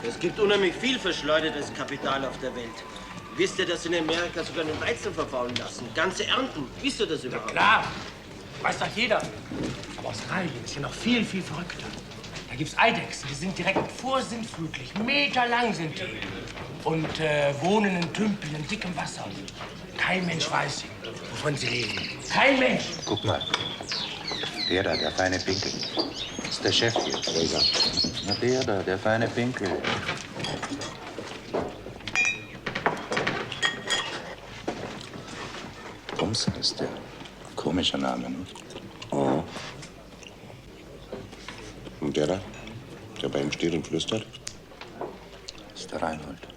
Es gibt unheimlich viel verschleudertes Kapital auf der Welt. Wisst ihr, dass in Amerika sogar den Weizen verfaulen lassen? Ganze Ernten. Wisst ihr das überhaupt? Na klar, weiß doch jeder. Aber Australien ist ja noch viel, viel verrückter. Da gibt's Eidechsen, die sind direkt vorsintflutlich. Meterlang sind die. Und wohnen in Tümpeln in dickem Wasser. Kein Mensch weiß, wovon sie leben. Kein Mensch. Guck mal. Der da, der feine Pinkel. Das ist der Chef hier. Träger. Na, der da, der feine Pinkel. Bums heißt der. Komischer Name, ne? Oh. Und der da? Der bei ihm steht und flüstert? Das ist der Reinhold.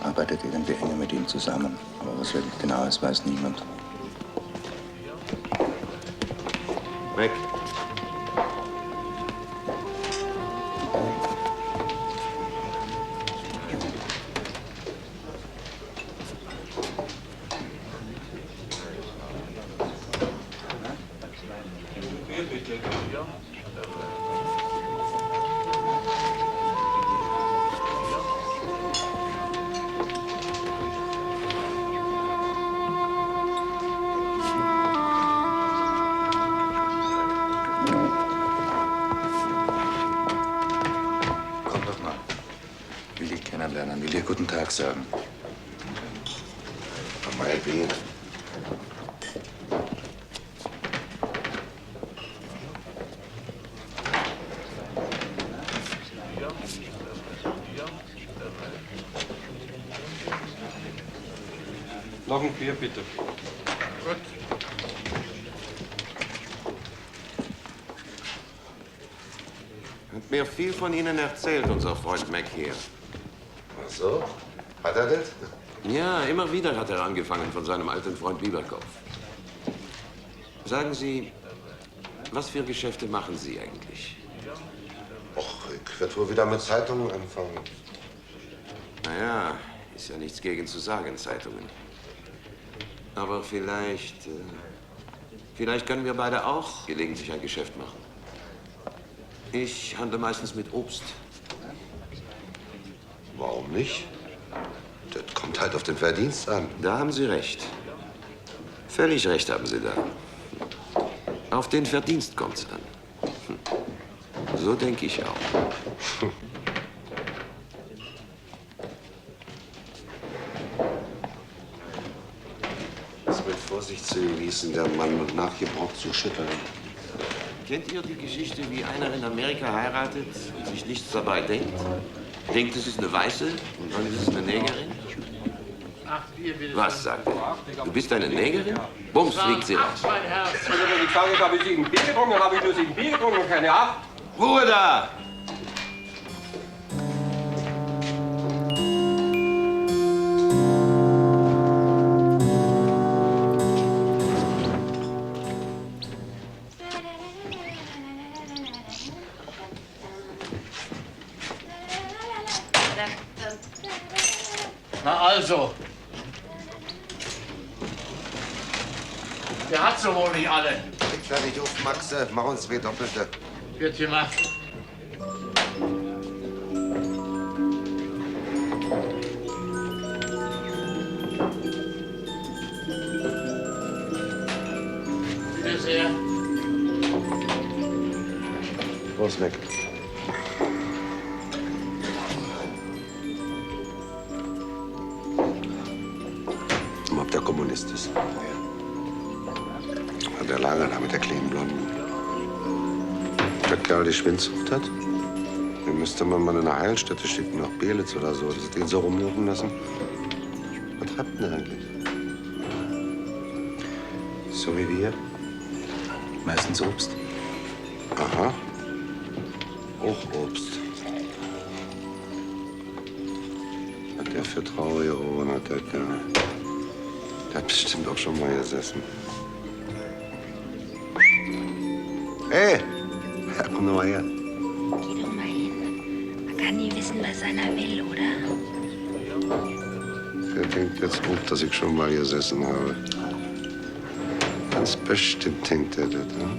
Arbeitet irgendwie enge mit ihm zusammen. Aber was wirklich genau ist, weiß niemand. Weg. Kennenlernen, will dir guten Tag sagen. Meinetwegen. Noch ein Bier, bitte. Gut. Hat mir viel von Ihnen erzählt, unser Freund Mac hier. Ach so? Hat er das? Ja, immer wieder hat er angefangen von seinem alten Freund Bieberkopf. Sagen Sie, was für Geschäfte machen Sie eigentlich? Och, ich werde wohl wieder mit Zeitungen anfangen. Naja, ist ja nichts gegen zu sagen, Zeitungen. Aber vielleicht können wir beide auch gelegentlich ein Geschäft machen. Ich handle meistens mit Obst. Warum nicht? Das kommt halt auf den Verdienst an. Da haben Sie recht. Völlig recht haben Sie da. Auf den Verdienst kommt's an. So denke ich auch. Es mit Vorsicht zu genießen, der Mann und nachgebraucht zu schütteln. Kennt ihr die Geschichte, wie einer in Amerika heiratet und sich nichts dabei denkt? Denkt, es ist eine Weiße und dann ist es eine Negerin? Was, sagt er? Du bist eine Negerin? Bums, fliegt sie raus. Mein Herz. Also, wenn ich sage, ich habe 7 Bier getrunken, dann habe ich nur 7 Bier getrunken und keine 8. Ruhe da! Na also. Der hat so wohl nicht alle. Leg fertig auf, Max. Mach uns 2 Doppelte. Wird gemacht. Bitte sehr. Los, weg. Ob der Kommunist ist. Ja. Der Lager da mit der kleinen Blonden. Der Kerl, die Schwindsucht hat. Den müsste man mal in eine Heilstätte schicken, nach Belitz oder so. Das den so rumlaufen lassen. Was treibt denn der eigentlich? So wie wir. Meistens Obst. Aha. Auch Obst. Hat der für traurige Ohren, hat der Kerl. Der hat bestimmt auch schon mal gesessen. Hey! Komm doch mal her. Geh doch mal hin. Man kann nie wissen, was einer will, oder? Der denkt jetzt auch, dass ich schon mal gesessen habe. Ganz bestimmt denkt er das, ne?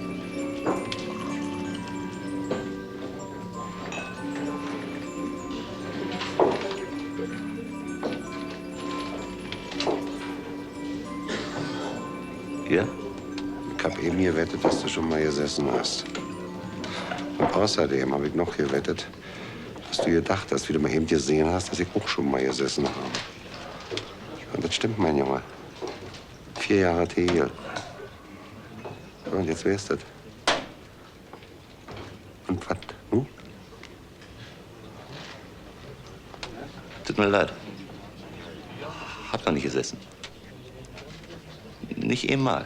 Ja? Ich hab eben gewettet, dass du schon mal gesessen hast. Und außerdem habe ich noch gewettet, dass du gedacht hast, wie du mal eben gesehen hast, dass ich auch schon mal gesessen habe. Und das stimmt, mein Junge. 4 Jahre Tegel. Und jetzt wär's das. Und was? Hm? Tut mir leid. Hab noch nicht gesessen. Nicht einmal.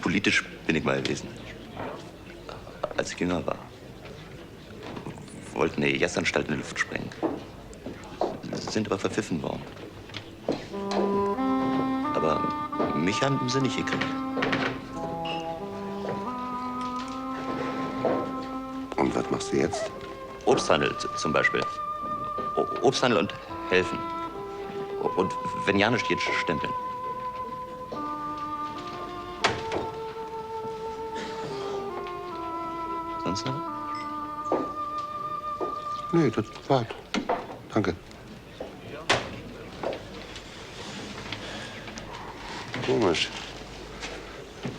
Politisch bin ich mal gewesen. Als ich jünger war. Wollten eine Jastanstalt in die Luft sprengen. Sind aber verpfiffen worden. Aber mich haben sie nicht gekriegt. Und was machst du jetzt? Obsthandel zum Beispiel. Obsthandel und helfen. Und wenn ja nicht steht, stempeln. Sonst noch? Nee, das war's. Danke. Komisch.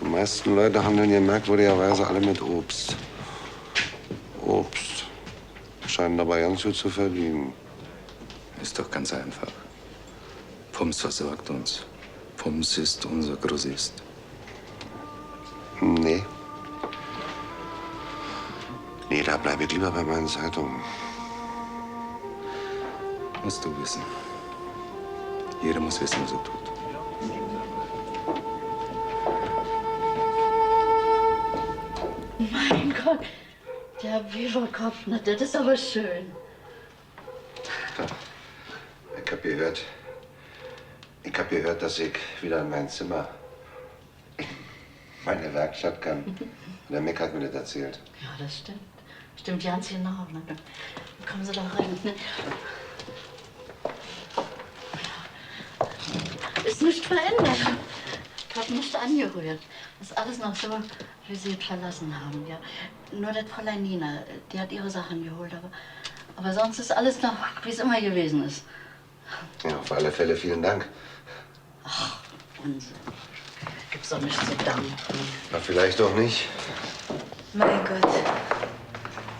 Die meisten Leute handeln ja merkwürdigerweise alle mit Obst. Obst. Scheinen dabei ganz gut zu verdienen. Ist doch ganz einfach. Pommes versorgt uns. Pommes ist unser Grossist. Nee. Nee, da bleibe ich lieber bei meinen Zeitungen. Musst du wissen. Jeder muss wissen, was er tut. Mein Gott, der Biberkopf, na, das ist aber schön. Ich hab gehört, dass ich wieder in mein Zimmer, meine Werkstatt kann. Der Mick hat mir das erzählt. Ja, das stimmt. Stimmt ganz genau. Na, dann kommen Sie doch rein. Ne? Ja. Ist nicht verändert. Ich habe nicht angerührt. Das ist alles noch so, wie Sie es verlassen haben. Ja. Nur das Fräulein Nina, die hat ihre Sachen geholt. Aber sonst ist alles noch, wie es immer gewesen ist. Ja, auf alle Fälle vielen Dank. Ach, Unsinn. Gibt's doch nichts zu danken. Na, vielleicht auch nicht. Mein Gott.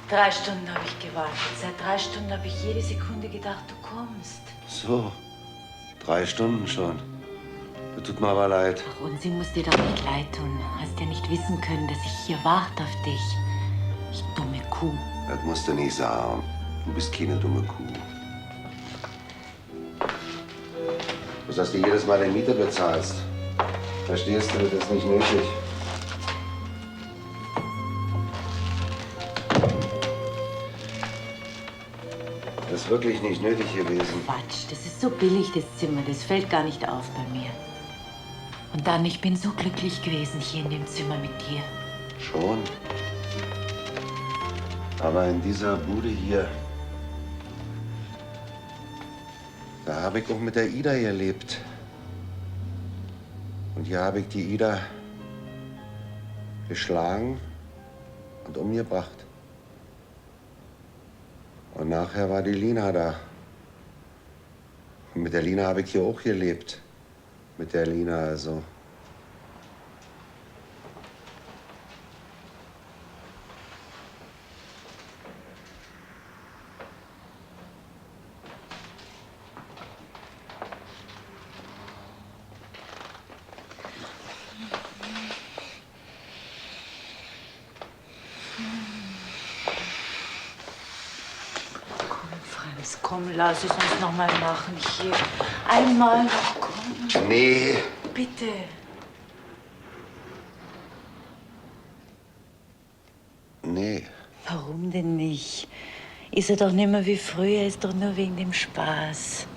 3 Stunden habe ich gewartet. Seit 3 Stunden habe ich jede Sekunde gedacht, du kommst. So, 3 Stunden schon. Das tut mir aber leid. Ach, und sie muss dir doch nicht leid tun. Hast ja nicht wissen können, dass ich hier warte auf dich. Ich dumme Kuh. Das musst du nicht sagen. Du bist keine dumme Kuh. Du dass du jedes Mal die Miete bezahlst. Verstehst du, das ist nicht nötig. Das ist wirklich nicht nötig gewesen. Quatsch, das ist so billig, das Zimmer. Das fällt gar nicht auf bei mir. Und dann, ich bin so glücklich gewesen hier in dem Zimmer mit dir. Schon. Aber in dieser Bude hier, da habe ich auch mit der Ida gelebt. Und hier habe ich die Ida geschlagen und umgebracht. Und nachher war die Lina da. Und mit der Lina habe ich hier auch gelebt. Mit der Lina also. Franz, komm, lass es uns noch mal machen hier. Einmal noch, komm. Nee. Bitte. Nee. Warum denn nicht? Ist er doch nicht mehr wie früher, ist doch nur wegen dem Spaß.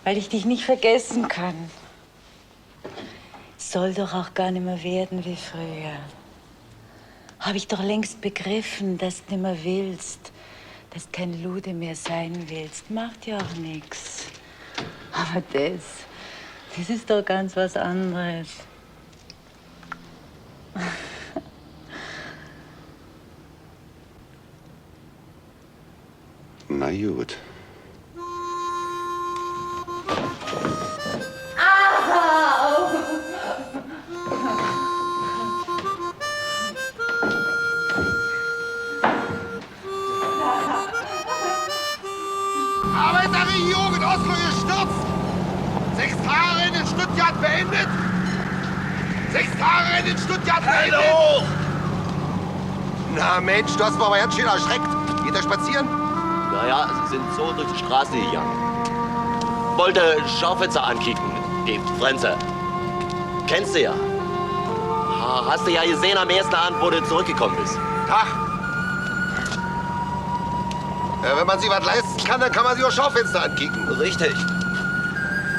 Weil ich dich nicht vergessen kann. Soll doch auch gar nicht mehr werden wie früher. Habe ich doch längst begriffen, dass du nicht mehr willst. Dass du kein Lude mehr sein willst. Macht ja auch nichts. Aber das ist doch ganz was anderes. Na gut. Arbeiterregierung in Oslo gestürzt. 6 Tage in Stuttgart beendet. 6 Tage in Stuttgart beendet. Hallo! Na Mensch, du hast mich aber ganz schön erschreckt. Geht er spazieren? Naja, sie sind so durch die Straße gegangen. Wollte Schaufenster ankicken, die Frenze. Kennst du ja. Hast du ja gesehen am ersten Abend, wo du zurückgekommen bist. Tag. Wenn man sich was leisten kann, dann kann man sich auch Schaufenster ankicken. Richtig.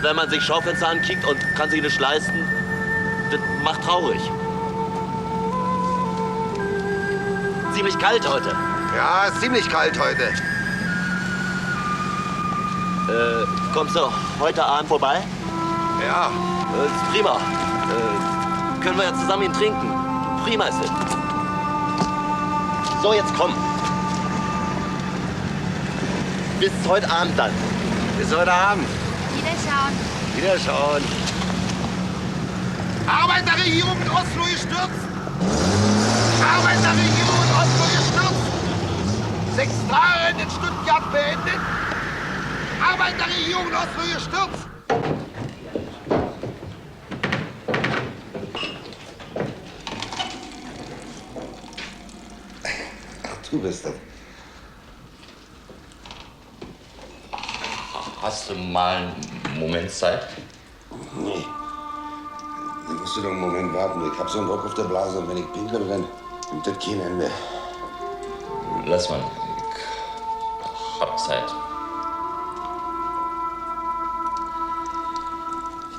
Wenn man sich Schaufenster ankickt und kann sich nicht leisten, das macht traurig. Ziemlich kalt heute. Ja, ist ziemlich kalt heute. Kommst du heute Abend vorbei? Ja. Ist prima. Können wir ja zusammen ihn trinken. Prima ist es. So, jetzt komm. Bis heute Abend dann. Bis heute Abend. Wiederschauen. Wiederschauen. Arbeiterregierung in Oslo gestürzt. Arbeiterregierung in Oslo gestürzt. 6 Tage in Stuttgart beendet. Arbeiterregierung in Oslo gestürzt. Ach, du bist das. Hast du mal einen Moment Zeit? Nee. Da musst du doch einen Moment warten. Ich hab so einen Druck auf der Blase und wenn ich pinkle, dann nimmt das kein Ende. Lass mal. Ich hab Zeit.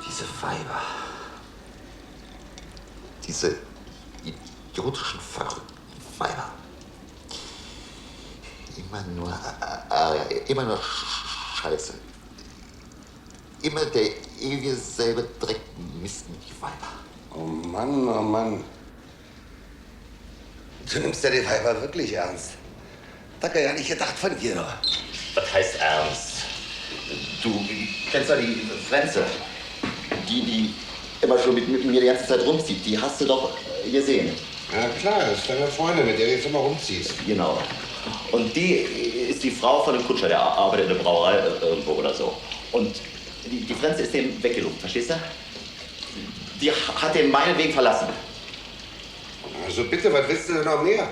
Diese Weiber. Diese idiotischen, verrückten Weiber. Immer nur Scheiße. Immer der ewige selbe Dreck, Mist mit die Weiber. Oh Mann, oh Mann. Du nimmst ja die Weiber wirklich ernst. Das hat er ja nicht gedacht von dir, doch. Was heißt ernst? Du kennst doch die Frenze. Die immer schon mit mir die ganze Zeit rumzieht. Die hast du doch gesehen. Ja klar, das ist deine Freundin, mit der du jetzt immer rumziehst. Genau. Und die ist die Frau von dem Kutscher, der arbeitet in der Brauerei irgendwo oder so. Und die Frenze ist dem weggelobt, verstehst du? Die hat den meinetwegen verlassen. Also bitte, was willst du denn noch mehr?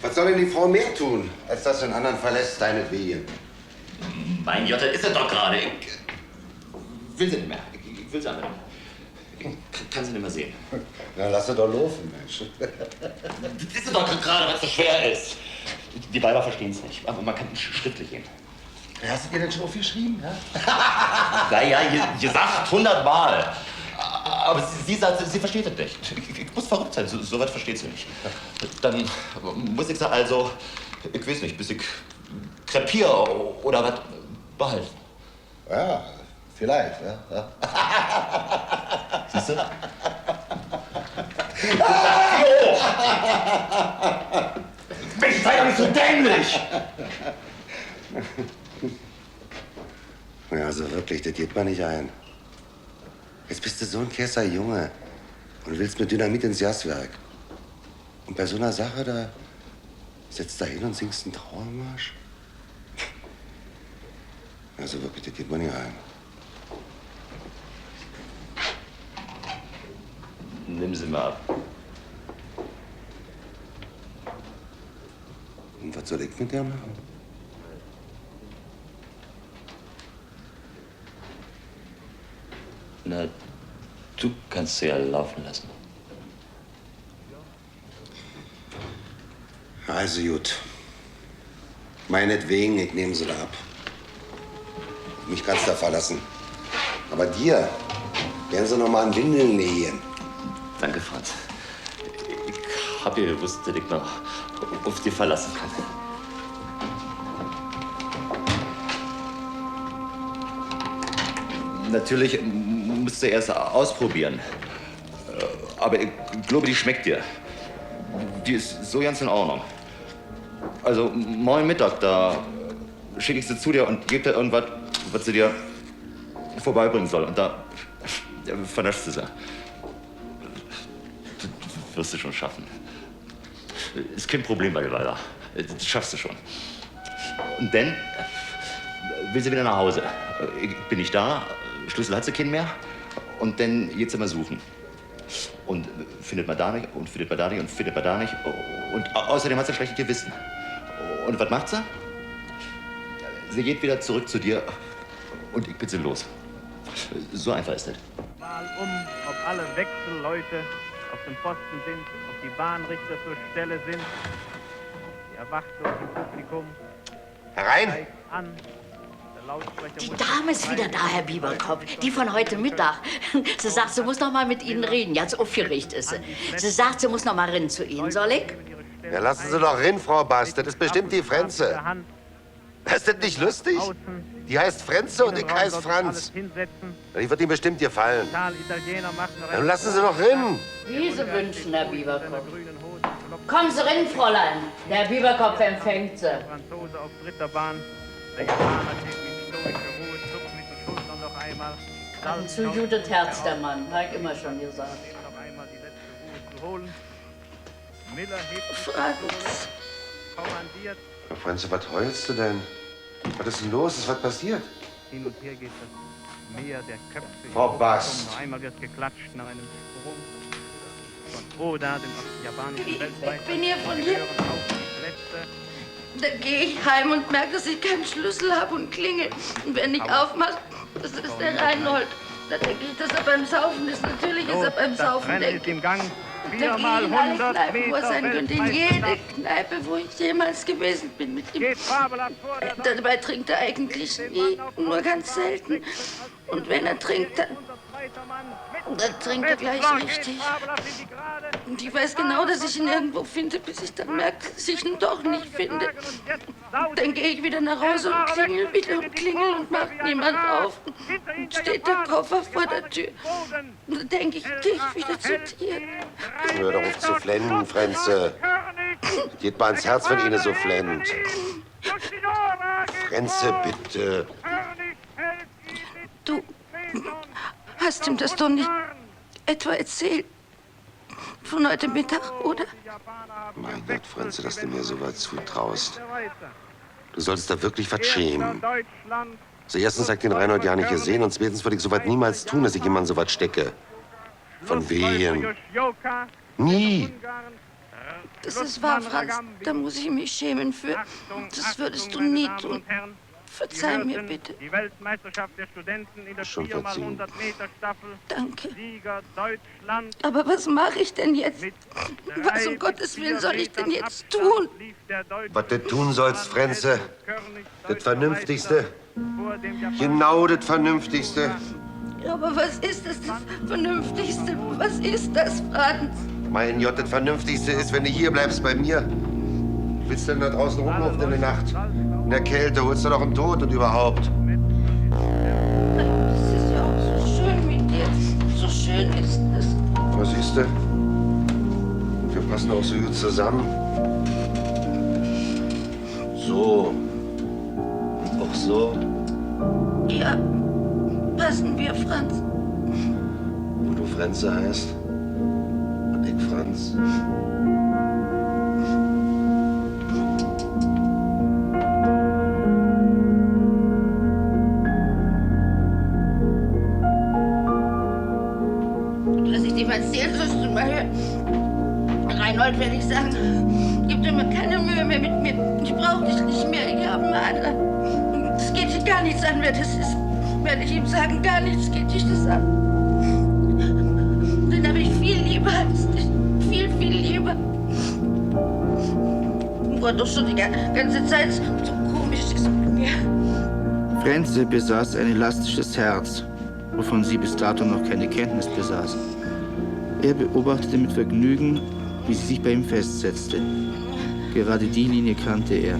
Was soll denn die Frau mehr tun, als dass du einen anderen verlässt, deinetwegen? Mein Gott, das ist es doch gerade. Ich will sie nicht mehr. Ich will sie einfach nicht mehr. Ich kann sie nicht mehr sehen. Na, lass sie doch laufen, Mensch. Das ist doch gerade, was so schwer ist. Die Weiber verstehen es nicht, aber man kann schriftlich gehen. Hast du dir denn schon aufgeschrieben, ja? Naja, gesagt 100 Mal. Aber sie sagt, sie versteht es nicht. Ich muss verrückt sein, so weit versteht sie nicht. Dann muss ich sie also, ich weiß nicht, bis ich krepiere oder was behalten. Ja, Vielleicht, ja. Siehst du? Mensch, sei doch nicht so dämlich! Ja, also wirklich, das geht mir nicht ein. Jetzt bist du so ein Kesser Junge und willst mit Dynamit ins Jasswerk. Und bei so einer Sache, da setzt du hin und singst einen Trauermarsch? Also wirklich, das geht mir nicht ein. Nimm sie mal ab. Und was soll ich mit der machen? Na, du kannst sie ja laufen lassen. Also gut. Meinetwegen, ich nehme sie da ab. Mich kannst du da verlassen. Aber dir werden sie noch mal an Windeln nähen. Danke, Franz. Ich hab ja gewusst, dass ich noch auf dich verlassen kann. Natürlich musst du erst ausprobieren. Aber ich glaube, die schmeckt dir. Die ist so ganz in Ordnung. Also morgen Mittag, da schicke ich sie zu dir und gebe dir irgendwas, was sie dir vorbeibringen soll. Und da vernascht sie sie. Das wirst du schon schaffen. Ist kein Problem bei dir, leider. Das schaffst du schon. Und dann will sie wieder nach Hause. Ich bin nicht da, Schlüssel hat sie keinen mehr. Und dann geht sie mal suchen. Und findet man da nicht, und findet man da nicht, und findet man da nicht. Und außerdem hat sie ein schlechtes Gewissen. Und was macht sie? Sie geht wieder zurück zu dir und ich bitte sie los. So einfach ist das. Mal ob alle Wechselleute auf dem Posten sind, ob die Bahnrichter zur Stelle sind. Die erwacht durch im Publikum. Herein! An. Die Dame ist wieder da, Herr Bieberkopf. Die von heute Mittag. Sie sagt, sie muss noch mal mit Ihnen reden. Ganz aufgeregt ist sie. Sie sagt, sie muss noch mal rein zu Ihnen. Soll ich? Ja, lassen Sie doch rein, Frau Bass. Das ist bestimmt die Frenze. Ist das nicht lustig? Die heißt Frenze und ich heiße Franz. Die wird Ihnen bestimmt gefallen. Dann lassen Sie doch rein. Wie Sie wünschen, Herr Bieberkopf. Kommen Sie rein, Fräulein. Der Bieberkopf empfängt Sie. Franzose auf dritter Bahn. Der Japaner steht mit stoischer Ruhe, zuckt mit den Schultern noch einmal. Ein zu gutes Herz, der Mann. Hab ich immer schon gesagt. Noch einmal die letzte Ruhe zu holen. Miller hebt Franz. kommandiert. Franz, was heulst du denn? Was ist denn los? Ist was passiert? Hin und her geht das Meer der Köpfe. Frau Bast. Noch einmal wird geklatscht nach einem Sprung. Von Oda, dem japanischen Weltmeister. Ich bin hier von hier. Letzte. Da gehe ich heim und merke, dass ich keinen Schlüssel habe und klingel. Und wenn ich aufmache, das ist der Reinhold. Da denke ich, dass er beim Saufen ist. Natürlich ist er beim Saufen, denke ich. Da gehe ich in alle Kneipen, wo er sein könnte. In jede Kneipe, wo ich jemals gewesen bin mit ihm. Dabei trinkt er eigentlich nie, nur ganz selten. Und wenn er trinkt, dann trinkt er gleich richtig. Und ich weiß genau, dass ich ihn irgendwo finde, bis ich dann merke, dass ich ihn doch nicht finde. Dann gehe ich wieder nach Hause und klingel wieder und klingel und macht niemand auf. Und steht der Koffer vor der Tür. Und dann denke ich, gehe ich wieder zu dir. Hör doch auf zu flennen, Frenze. Geht mal ans Herz, wenn Ihnen so flennt. Frenze, bitte. Du hast ihm das doch nicht etwa erzählt? Von heute Mittag, oder? Mein Gott, Frenze, dass du mir so was zutraust. Du solltest da wirklich was schämen. Also erstens habe ich den Reinhold ja nicht gesehen und zweitens würde ich so was niemals tun, dass ich jemandem so was stecke. Von wem? Nie. Das ist wahr, Franz. Da muss ich mich schämen für. Das würdest du nie tun. Verzeih mir bitte. Die Weltmeisterschaft der Studenten in der Schon 4x100 Meter Staffel. Danke. Sieger Deutschland. Aber was mache ich denn jetzt? Was um Gottes Willen soll ich denn jetzt tun? Was du tun sollst, Frenze. Das Vernünftigste. Genau das Vernünftigste. Aber was ist das Vernünftigste? Was ist das, Franz? Mein Gott, das Vernünftigste ist, wenn du hier bleibst bei mir. Willst du denn da draußen rumlaufen in der Nacht? In der Kälte holst du doch einen Tod und überhaupt. siehst du? Wir passen auch so gut zusammen. So. Und auch so. Ja, passen wir, Franz. Wo du Frenze heißt und ich Franz. Lass ich dir mal erzählen, sollst du mal hören. Reinhold, werde ich sagen, gib dir mal keine Mühe mehr mit mir. Ich brauche dich nicht mehr, ich habe einen Adler. Es geht dich gar nichts an, wer das ist. Werde ich ihm sagen, gar nichts geht dich das an. Den habe ich viel lieber als dich. Viel, viel lieber. War doch schon die ganze Zeit so komisch ist mit mir. Frenze besaß ein elastisches Herz, wovon sie bis dato noch keine Kenntnis besaß. Er beobachtete mit Vergnügen, wie sie sich bei ihm festsetzte. Gerade die Linie kannte er.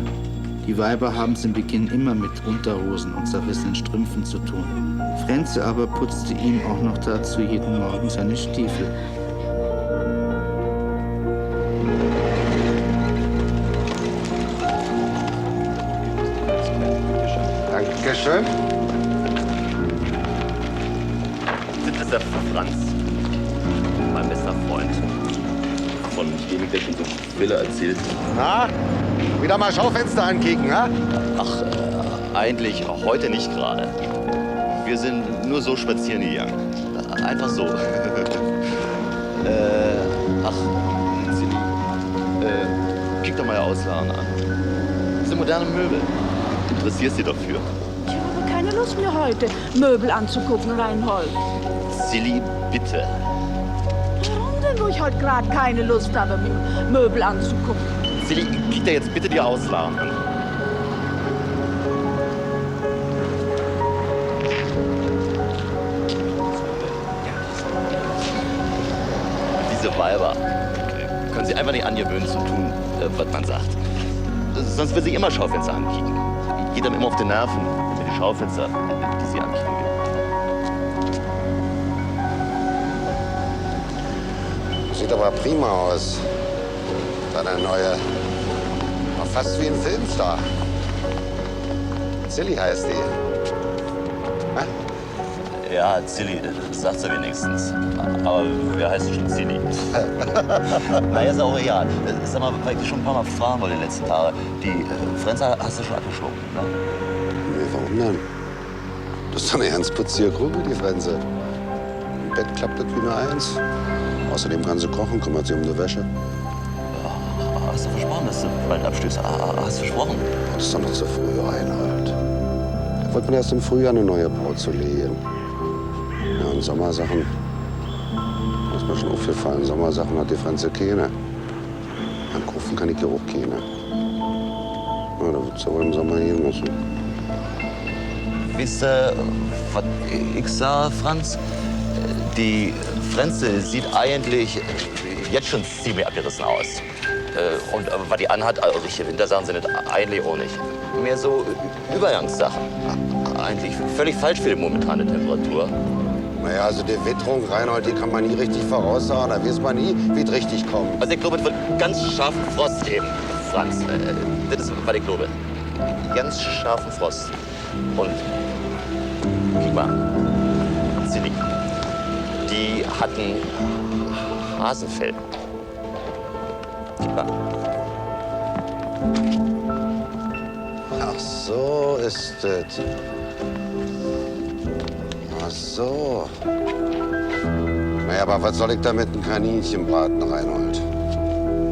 Die Weiber haben es im Beginn immer mit Unterhosen und zerrissenen Strümpfen zu tun. Frenze aber putzte ihm auch noch dazu jeden Morgen seine Stiefel. Dankeschön. Das ist der Franz, mein bester Freund. Von dem ich dir schon so viele erzählt. Na, wieder mal Schaufenster ankicken, ha? Ach, eigentlich heute nicht gerade. Wir sind nur so spazieren gegangen. Einfach so. Ach, Silly, kick doch mal Ihr Ausladen an. Das sind moderne Möbel. Interessierst du dich dafür? Ich habe keine Lust mehr heute, Möbel anzugucken, Reinhold. Silly, bitte. Warum denn, wo ich heute gerade keine Lust habe, Möbel anzugucken? Silly, kick dir jetzt bitte die Ausladen an. Diese Weiber können sich einfach nicht angewöhnen zu tun, was man sagt. Sonst will sie immer Schaufenster ankicken. Geht dann immer auf die Nerven mit den Schaufenster, die sie ankicken will. Sieht aber prima aus. Deine neue. War fast wie ein Filmstar. Silly heißt die. Hä? Ja, Silly, das sagt sie wenigstens. Aber wer heißt schon Silly? Naja, ist auch egal. Sag mal, weil ich dich schon ein paar Mal fragen wollte in den letzten Tagen. Die Frenze hast du schon abgeschoben, ne? Nee, warum denn? Das ist doch eine ganz putzige Kugel, die Frenze. Im Bett klappt das wie nur eins. Außerdem kann sie kochen, kümmert sich um die Wäsche. Hast du versprochen, dass du bald abstößt? Hast du versprochen? Das ist doch noch zu früh, Reinhold. Ich wollte mir erst im Frühjahr eine neue Braut zulegen. Ja, und Sommersachen. Das ist mir schon aufgefallen. Sommersachen hat die Frenze keine. An Kaufen kann ich ja auch keine. Ja, da wird es aber im Sommer gehen müssen. Wisst ihr, was ich sag, Franz? Die Frenze sieht eigentlich jetzt schon ziemlich abgerissen aus. Und was die anhat, also richtige Wintersachen sind das eigentlich auch nicht. Mehr so Übergangssachen. Eigentlich völlig falsch für die momentane Temperatur. Naja, also die Witterung, Reinhold, die kann man nie richtig voraussagen. Da weiß man nie, wie es richtig kommt. Also ich glaube, es wird ganz scharfen Frost geben, Franz. Das ist, was ich glaube. Ganz scharfen Frost. Und guck mal, Silly, die hatten Hasenfell. Guck mal. Ach so ist es. Ach so. Naja, aber was soll ich da mit einem Kaninchen braten, Reinhold?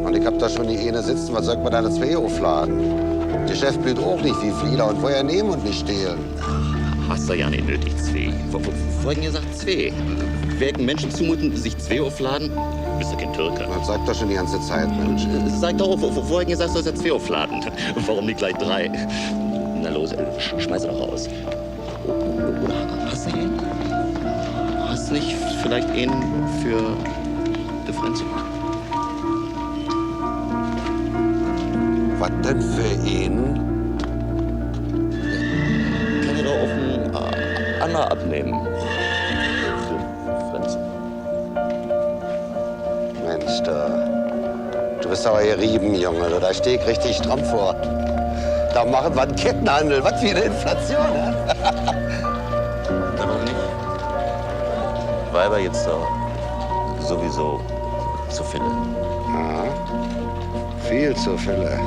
Und ich hab da schon die eine sitzen, was soll ich mir da zwei aufladen? Der Chef blüht auch nicht wie Flieder und woher nehmen und nicht stehlen. Hast du ja nicht nötig, zwei. Vorhin gesagt, zwei. Wer Menschen zumuten, sich zwei aufladen, bist du kein Türke. Das sagt doch schon die ganze Zeit, Mensch. Sag doch, vorhin gesagt, du sollst ja zwei aufladen. Warum nicht gleich drei? Na los, schmeiß doch raus. Oder hast du einen? Hast du nicht vielleicht einen für die Frenze? Was denn für einen? Kann ich doch auch einen Anna abnehmen. Für Frenze. bist aber gerieben, Junge. Da stehe ich richtig stramm vor. Da machen wir einen Kettenhandel. Was für eine Inflation, ne? Warum nicht? Weiber jetzt doch sowieso zu viele. Ja, viel zu viele.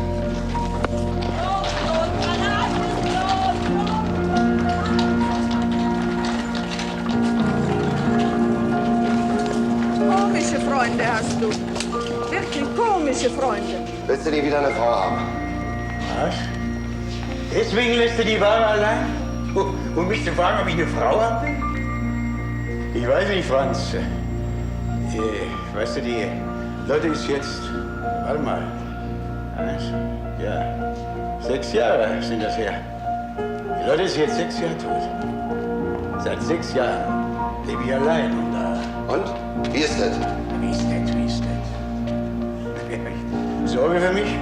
Komische Freunde hast du. Wirklich komische Freunde. Willst du nie wieder eine Frau haben? Was? Deswegen lässt du die Ware allein? Um mich zu fragen, ob ich eine Frau habe? Ich weiß nicht, Franz. Weißt du, die Leute ist jetzt... Warte mal. Ja, 6 Jahre sind das her. Die Leute ist jetzt 6 Jahre tot. Seit 6 Jahren lebe ich allein und da... Und? Wie ist das? Wie ist das? Ich sorge für mich,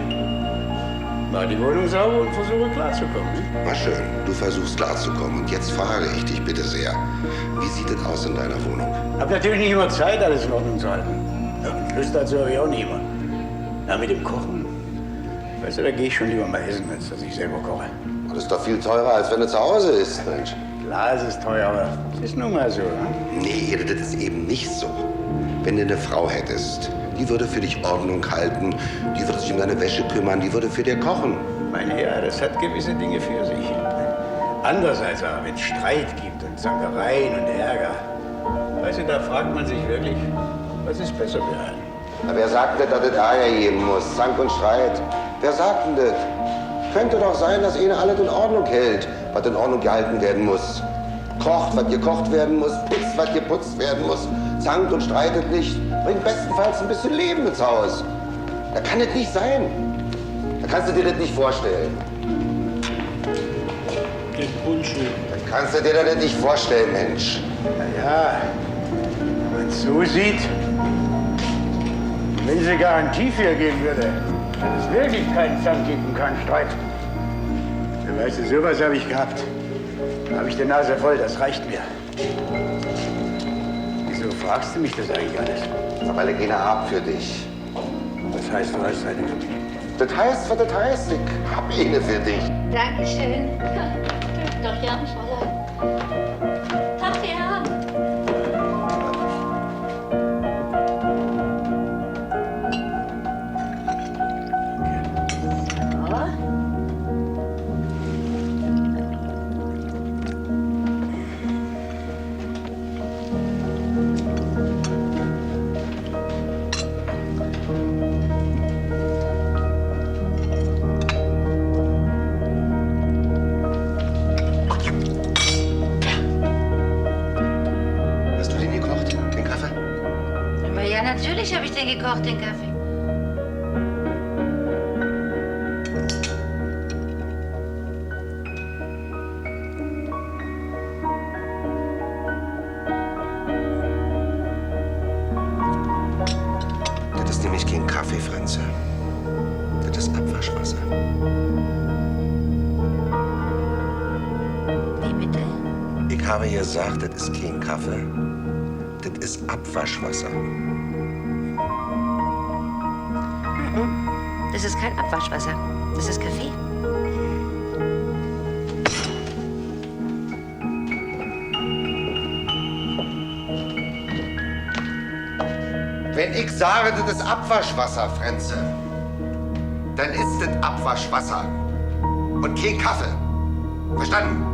mache die Wohnung sauber und versuche klarzukommen. Ne? Na schön, du versuchst klarzukommen. Und jetzt frage ich dich bitte sehr, wie sieht es aus in deiner Wohnung? Hab natürlich nicht immer Zeit, alles in Ordnung zu halten. Ja, und Lust dazu habe ich auch nicht immer. Na, mit dem Kochen, weißt du, da gehe ich schon lieber mal essen, als dass ich selber koche. Das ist doch viel teurer, als wenn du zu Hause isst, Mensch. Klar, es ist teuer, aber es ist nun mal so. Ne? Nee, das ist eben nicht so. Wenn du eine Frau hättest, die würde für dich Ordnung halten, die würde sich um deine Wäsche kümmern, die würde für dich kochen. Mein Herr, das hat gewisse Dinge für sich. Andererseits aber, wenn es Streit gibt und Zankereien und Ärger, weißt du, da fragt man sich wirklich, was ist besser für einen? Na, wer sagt denn, dass es Ärger geben muss? Zank und Streit. Wer sagt denn das? Könnte doch sein, dass einer alles in Ordnung hält, was in Ordnung gehalten werden muss. Kocht, was gekocht werden muss, putzt, was geputzt werden muss, zankt und streitet nicht, bringt bestenfalls ein bisschen Leben ins Haus. Da kann es nicht sein. Da kannst du dir das nicht vorstellen. Das Bullshit. Da kannst du dir das nicht vorstellen, Mensch. Na ja, wenn man es so sieht, wenn sie Garantie für geben würde, dass es wirklich keinen Zank gibt und keinen Streit. Ja, weißt du, sowas habe ich gehabt. Da habe ich die Nase voll, das reicht mir. Wieso fragst du mich das eigentlich alles? Weil ich eine hab für dich. Was heißt, du hast eine für mich? Das heißt, was das heißt. Ich hab eine für dich. Dankeschön. Doch, ja, Fräulein. Tag, ja. Natürlich habe ich den gekocht, den Kaffee. Das ist nämlich kein Kaffee, Franze. Das ist Abwaschwasser. Wie bitte? Ich habe gesagt, das ist kein Kaffee. Das ist Abwaschwasser. Das ist kein Abwaschwasser. Das ist Kaffee. Wenn ich sage, das ist Abwaschwasser, Frenze, dann ist das Abwaschwasser und kein Kaffee. Verstanden?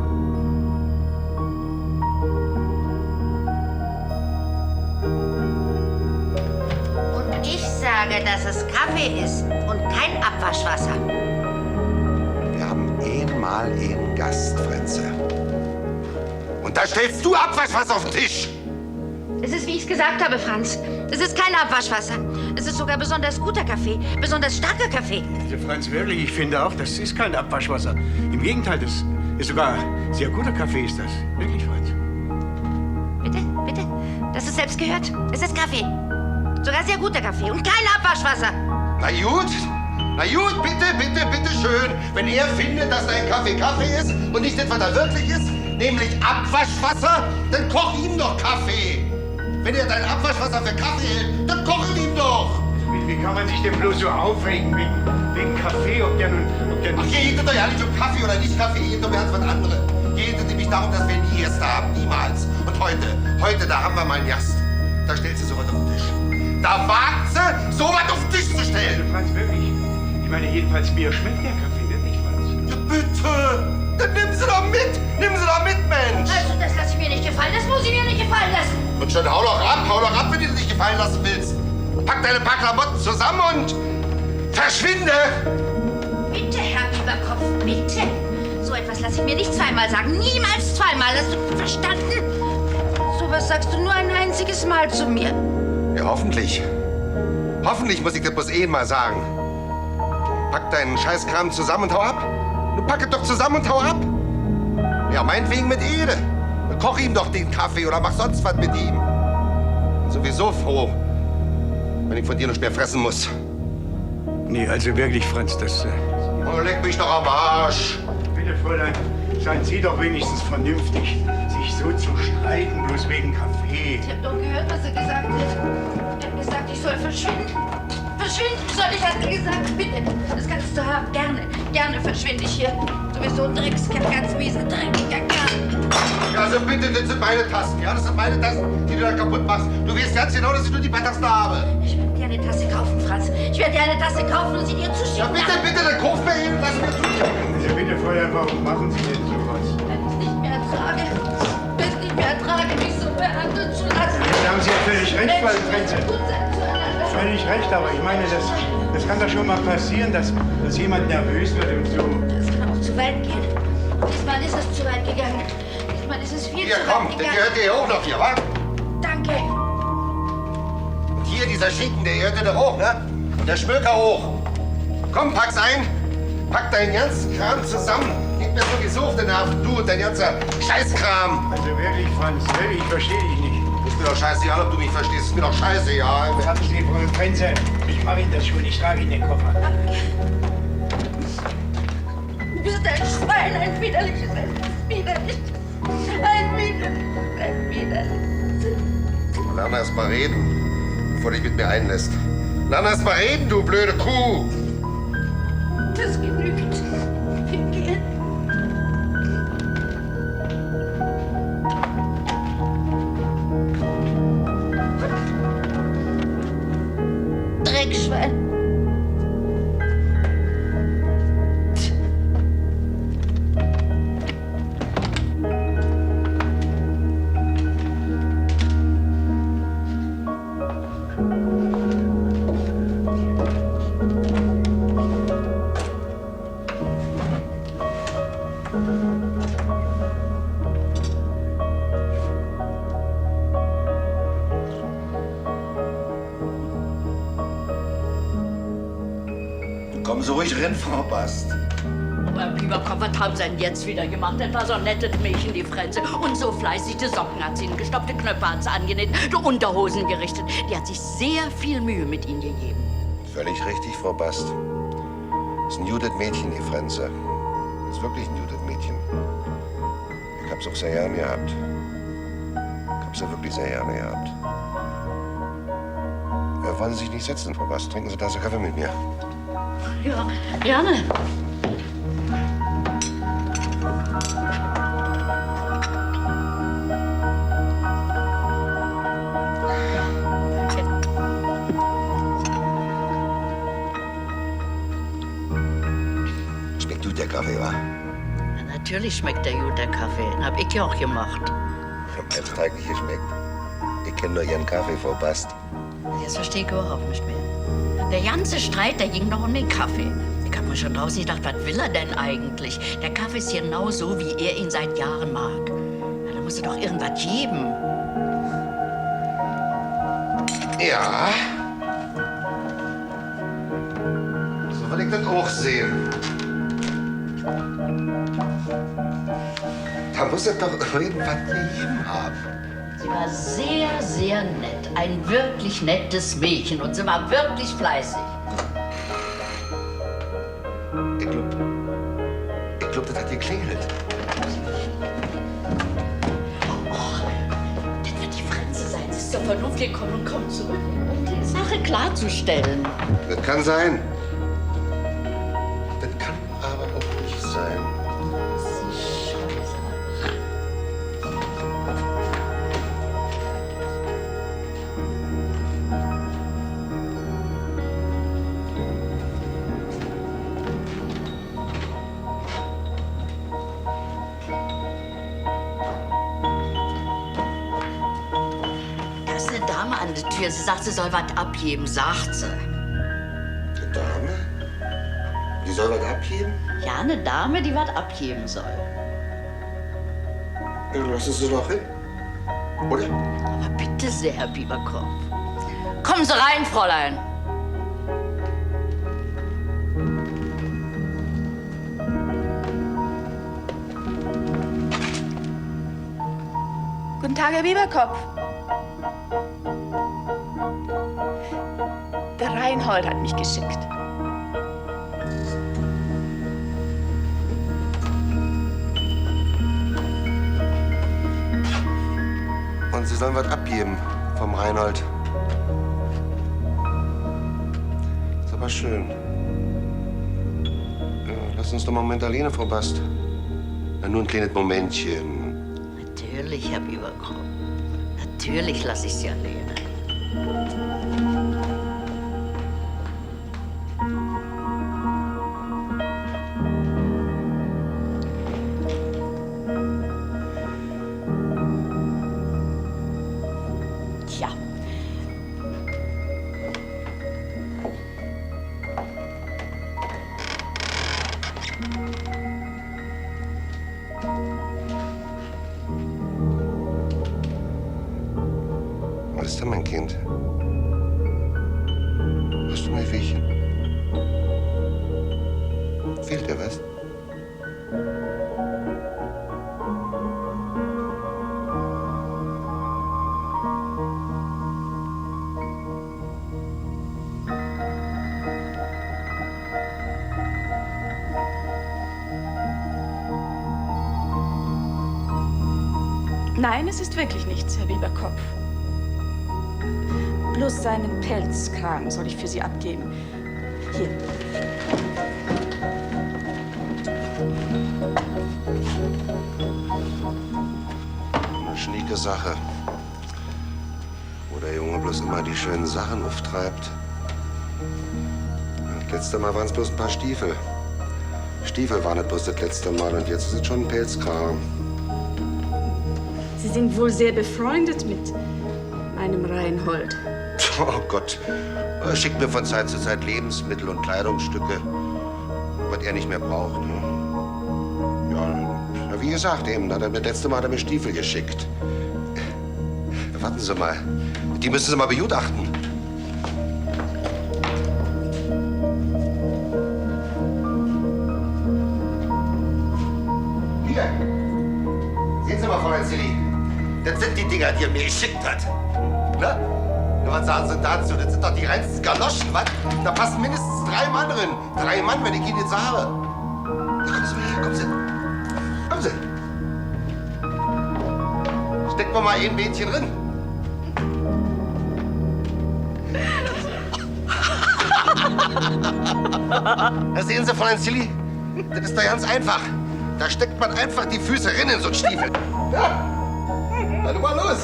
Und ich sage, dass es Kaffee ist und kein Abwaschwasser. Wir haben einmal einen Gast, Frenze. Und da stellst du Abwaschwasser auf den Tisch. Es ist, wie ich es gesagt habe, Franz. Es ist kein Abwaschwasser. Es ist sogar besonders guter Kaffee, besonders starker Kaffee. Also Franz, wirklich, ich finde auch, das ist kein Abwaschwasser. Im Gegenteil, das ist sogar sehr guter Kaffee, ist das. Wirklich, Franz. Bitte, bitte. Das ist selbst gehört. Es ist Kaffee. Sogar sehr guter Kaffee und kein Abwaschwasser. Na gut, bitte schön. Wenn er findet, dass dein Kaffee Kaffee ist und nicht das, was er wirklich ist, nämlich Abwaschwasser, dann koch ihm doch Kaffee. Wenn er dein Abwaschwasser für Kaffee hält, dann koch ihn ihm doch. Wie kann man sich denn bloß so aufregen wegen Kaffee? Ob der nun... Ach, geht es doch ja nicht um Kaffee oder nicht Kaffee, geht doch ganz was anderes. Geht es nämlich darum, dass wir nie Gäste haben, niemals. Und heute, da haben wir mal einen Gast. Da stellt sie sowas auf den Tisch. Da wagt sie, sowas auf den Tisch zu stellen. Also, Franz, wirklich? Ich meine, jedenfalls mir schmeckt der Kaffee wirklich, Franz. Ja, bitte! Dann nimm sie doch mit! Nimm sie doch mit, Mensch! Also, das lasse ich mir nicht gefallen. Das muss ich mir nicht gefallen lassen. Und schon hau doch ab, wenn du dir nicht gefallen lassen willst. Pack deine paar Klamotten zusammen und verschwinde! Bitte, Herr Bieberkopf, bitte. So etwas lasse ich mir nicht zweimal sagen. Niemals zweimal. Hast du verstanden? So was sagst du nur ein einziges Mal zu mir. Ja, hoffentlich. Hoffentlich muss ich dir bloß mal sagen. Pack deinen Scheißkram zusammen und hau ab. Du pack es doch zusammen und hau ab. Ja, meinetwegen mit Ede. Koch ihm doch den Kaffee oder mach sonst was mit ihm. Bin sowieso froh, wenn ich von dir nicht mehr fressen muss. Nee, also wirklich, Franz, das... Oh, leck mich doch am Arsch. Bitte, Fräulein, seien Sie doch wenigstens vernünftig, sich so zu streiten, bloß wegen Kaffee. Ich hab doch gehört, was er gesagt hat. Er hat gesagt, ich soll verschwinden. Verschwinden soll ich, hat er gesagt. Bitte, das kannst du haben. Gerne, gerne verschwinde ich hier. Du bist so ein Dreckskerl, ganz miese, dreckiger Kerl. Ja, also bitte, das sind meine Tassen. Ja, das sind meine Tassen, die du da kaputt machst. Du weißt ganz genau, dass ich nur die Tassen habe. Ich werde dir eine Tasse kaufen, Franz. Ich werde dir eine Tasse kaufen und sie dir zuschicken. Ja, bitte, dann kauf mir eben, lass mir zuschicken. Also bitte, Fräulein, warum machen Sie denn sowas? Wenn ich es nicht mehr ertrage, mich so behandeln zu lassen. Da haben Sie ja völlig recht, Frau Frenzel. Völlig recht, aber ich meine, das kann doch schon mal passieren, dass jemand nervös wird und so. Das kann auch zu weit gehen. Diesmal ist es zu weit gegangen. Diesmal ist es viel Hier, zu komm, weit der gegangen. gehört dir auch noch hier, wa? Danke. Und hier, dieser Schinken, der gehört dir doch hoch, ne? Und der Schmöker hoch. Komm, pack's ein. Pack deinen ganzen Kram zusammen. Geht mir sowieso auf den Nerven, du und dein ganzer Scheißkram. Also wirklich, Franz, ich verstehe dich nicht. Ist mir doch scheißegal, ob du mich verstehst. Ist mir doch scheißegal. Haben Sie, Frau Frenzel, ich mache Ihnen das schon. Ich trage Ihnen den Koffer. Du bist ein Schwein, ein widerliches, widerlich. Ein widerlich. Lern erst mal reden, bevor du dich mit mir einlässt. Lern erst mal reden, du blöde Kuh. Das genügt. Wir gehen. Dreckschwein. Komm so ruhig rein, Frau Bast. Aber Bieberkopf, was haben Sie denn jetzt wieder gemacht? Das war so ein nettes Mädchen, die Frenze. Und so fleißig, die Socken hat sie, gestoppte Knöpfe hat sie angenäht, die Unterhosen gerichtet. Die hat sich sehr viel Mühe mit Ihnen gegeben. Völlig richtig, Frau Bast. Ist ein Judith Mädchen, die Frenze. Ist wirklich ein Judith Mädchen. Ich hab's auch sehr gerne gehabt. Ich hab's ja wirklich sehr gerne gehabt. Ja, wollen Sie sich nicht setzen, Frau Bast? Trinken Sie eine Tasse Kaffee mit mir. Ja, gerne. Schmeckt gut der Kaffee, wa? Ja, natürlich schmeckt der gut, der Kaffee. Den hab ich ja auch gemacht. Meins Teig nicht geschmeckt. Ich kenne nur Ihren Kaffee, Frau Bast. Jetzt verstehe ich überhaupt nicht mehr. Der ganze Streit, der ging noch um den Kaffee. Ich hab mir schon draußen gedacht, was will er denn eigentlich? Der Kaffee ist genau so, wie er ihn seit Jahren mag. Ja, da muss es doch irgendwas geben. Ja. So will ich das auch sehen. Da muss es doch irgendwas gegeben haben. Sie war sehr, sehr nett. Ein wirklich nettes Mädchen. Und sie war wirklich fleißig. Ich glaub, das hat geklingelt. Oh, das wird die Frenze sein. Sie ist zur Vernunft gekommen und kommt zurück. Und die Sache Sache klarzustellen. Das kann sein. Das kann aber auch nicht sein. Da ist eine Dame an der Tür. Sie sagt, sie soll was abgeben, sagt sie. Eine Dame? Die soll was abgeben? Ja, eine Dame, die was abgeben soll. Ja, lassen Sie doch hin. Oder? Aber bitte sehr, Herr Bieberkopf. Kommen Sie rein, Fräulein. Guten Tag, Herr Bieberkopf. Der Reinhold hat mich geschickt. Und Sie sollen was abgeben vom Reinhold. Ist aber schön. Ja, lass uns doch mal einen Moment alleine, Frau Bast. Na, nur ein kleines Momentchen. Natürlich, Herr Bieberkopf. Natürlich lasse ich Sie alleine. Tja. Was ist denn, mein Kind? Hast du ein Wehchen? Fehlt dir was? Nein, es ist wirklich nichts, Herr Bieberkopf. Bloß seinen Pelzkragen soll ich für Sie abgeben. Hier. Eine schnieke Sache. Wo der Junge bloß immer die schönen Sachen auftreibt. Das letzte Mal waren es bloß ein paar Stiefel. Stiefel waren nicht bloß das letzte Mal und jetzt ist es schon ein Pelzkragen. Sie sind wohl sehr befreundet mit meinem Reinhold. Oh Gott, er schickt mir von Zeit zu Zeit Lebensmittel und Kleidungsstücke, was er nicht mehr braucht. Ja, wie gesagt, eben, das letzte Mal hat er mir Stiefel geschickt. Warten Sie mal, die müssen Sie mal begutachten. Hier, sehen Sie mal, Fräulein Silly, das sind die Dinger, die er mir geschickt hat. Na? Was sagen Sie dazu? Das sind doch die reinsten Galoschen, was? Da passen mindestens 3 Mann drin. 3 Mann, wenn ich ihn jetzt habe. Na, kommen Sie mal her, kommen Sie. Kommen Sie. Stecken wir mal ein Mädchen drin. Da sehen Sie, Fräulein Silly, das ist doch ganz einfach. Da steckt man einfach die Füße rein in so einen Stiefel. Ja. Dann mal los.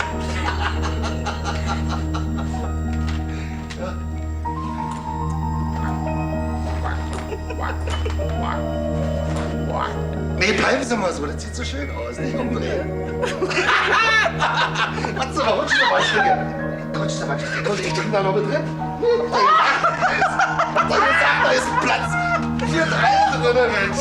Nee, bleiben Sie mal so, das sieht so schön aus. Nicht umdrehen. Warte mal, rutsch doch mal, Stücke. Rutsch doch mal, ich bin da noch mit drin. Hab doch gesagt, da ist ein Platz. 4 3 drin, Mensch.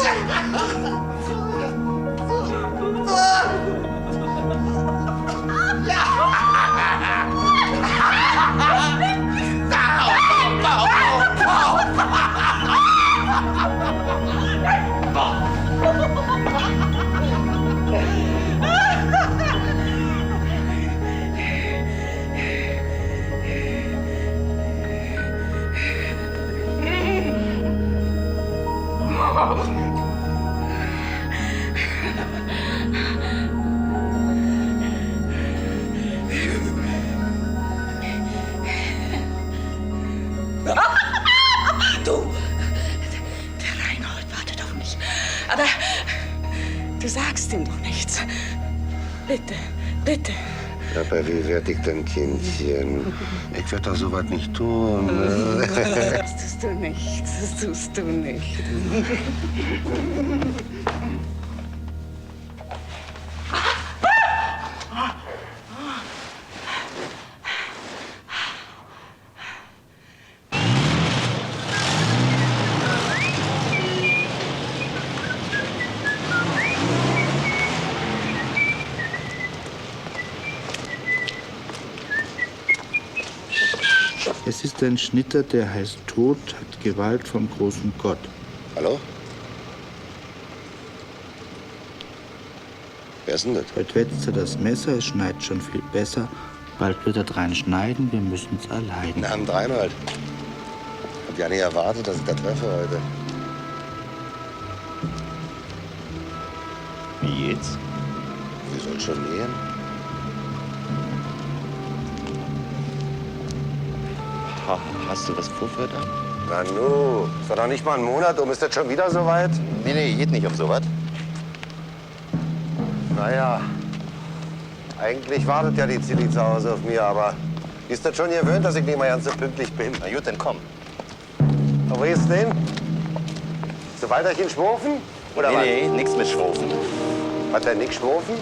Du sagst ihm doch nichts. Bitte, bitte. Aber wie werd ich denn, Kindchen? Ich werd doch so was nicht tun. Ne? Das tust du nicht. Das tust du nicht. Es ist ein Schnitter, der heißt Tod, hat Gewalt vom großen Gott. Hallo? Wer ist denn das? Heute wetzt er das Messer, es schneit schon viel besser. Bald wird er drein schneiden, wir müssen es erleiden. Na, am Reinhold. Hab ja nicht erwartet, dass ich da treffe heute. Wie jetzt? Wie soll schon gehen? Hast du was vor für da? Na nu, ist doch noch nicht mal ein Monat um. Ist das schon wieder so weit? Nee, geht nicht um so was. Naja, eigentlich wartet ja die Zilli zu Hause auf mir, aber die ist das schon gewöhnt, dass ich nicht mal ganz so pünktlich bin. Na gut, dann komm. Aber wo ist denn? So weiterhin schwurfen? Oder was? Nee, nix mit Schwurfen. Hat er nix schwurfen?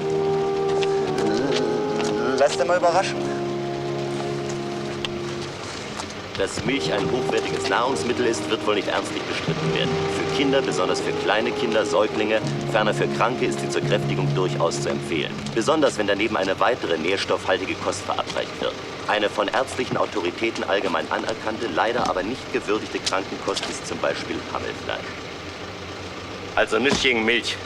Lass dich mal überraschen. Dass Milch ein hochwertiges Nahrungsmittel ist, wird wohl nicht ernstlich bestritten werden. Für Kinder, besonders für kleine Kinder, Säuglinge, ferner für Kranke ist sie zur Kräftigung durchaus zu empfehlen. Besonders wenn daneben eine weitere nährstoffhaltige Kost verabreicht wird. Eine von ärztlichen Autoritäten allgemein anerkannte, leider aber nicht gewürdigte Krankenkost ist zum Beispiel Hammelfleisch. Also nicht gegen Milch.